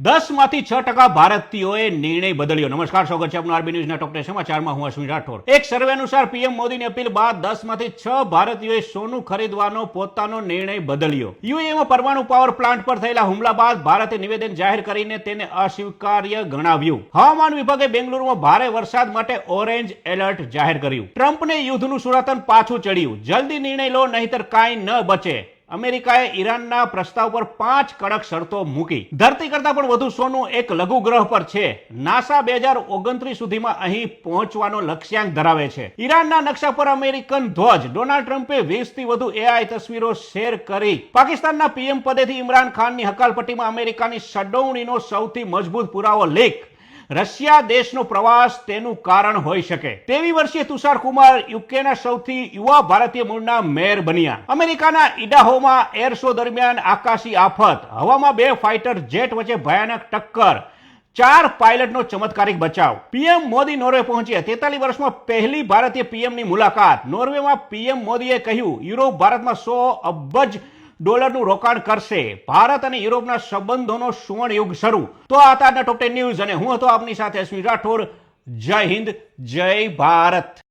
10% ભારતીયોએ નિર્ણય બદલ્યો। નમસ્કાર, સ્વાગત છે આપનું આરબી ન્યૂઝના ટોપ 10 સમાચારમાં। હું અશ્વિન રાઠોડ। એક સર્વે અનુસાર પીએમ મોદીની અપીલ બાદ 10% ભારતીયોએ સોનું ખરીદવાનો પોતાનો નિર્ણય બદલ્યો। યુએઈમાં પરમાણુ પાવર પ્લાન્ટ પર થયેલા હુમલા બાદ ભારતે નિવેદન જાહેર કરીને તેને અસ્વીકાર્ય ગણાવ્યું। હવામાન વિભાગે બેંગલુરુમાં ભારે વરસાદ માટે ઓરેન્જ એલર્ટ જાહેર કર્યું। ટ્રમ્પને યુદ્ધનું સુરાતન પાછું ચડ્યું। જલ્દી નિર્ણય લો, નહીતર કાંઈ ન બચે। અમેરિકાએ ઈરાનના પ્રસ્તાવ પર 5 કડક શરતો મૂકી। ધરતી કરતા પણ વધુ સોનું એક લઘુ ગ્રહ પર છે। નાસા 2029 સુધીમાં અહીં પહોંચવાનો લક્ષ્યાંક ધરાવે છે। ઈરાનના નકશા પર અમેરિકન ધ્વજ। ડોનાલ્ડ ટ્રમ્પે 20 થી વધુ એઆઈ તસવીરો શેર કરી। પાકિસ્તાનના પીએમ પદેથી ઇમરાન ખાનની હકાલપટ્ટીમાં અમેરિકાની સંડોવણીનો સૌથી મજબૂત પુરાવો લીક। રશિયા દેશનો પ્રવાસ તેનું કારણ હોઈ શકે। 23 વર્ષીય તુષાર કુમાર યુકેના સૌથી યુવા ભારતીય મૂળના મેયર બન્યા। અમેરિકાના ઇડાહોમાં એર શો દરમિયાન આકાશી આફત। હવામાં 2 ફાઇટર જેટ વચ્ચે ભયાનક ટક્કર। 4 પાયલટનો ચમત્કારિક બચાવ। પીએમ મોદી નોર્વે પહોંચ્યા। 43 વર્ષમાં પહેલી ભારતીય પીએમની મુલાકાત। નોર્વેમાં પીએમ મોદીએ કહ્યું, યુરોપ ભારતમાં $100 અબજ ડોલરનું રોકાણ કરશે। ભારત અને યુરોપના સંબંધોનો સુવર્ણ યુગ શરૂ। તો આ હતા આજના ટોપ 10 ન્યૂઝ અને હું હતો આપની સાથે અશ્વિન રાઠોડ। જય હિન્દ, જય ભારત।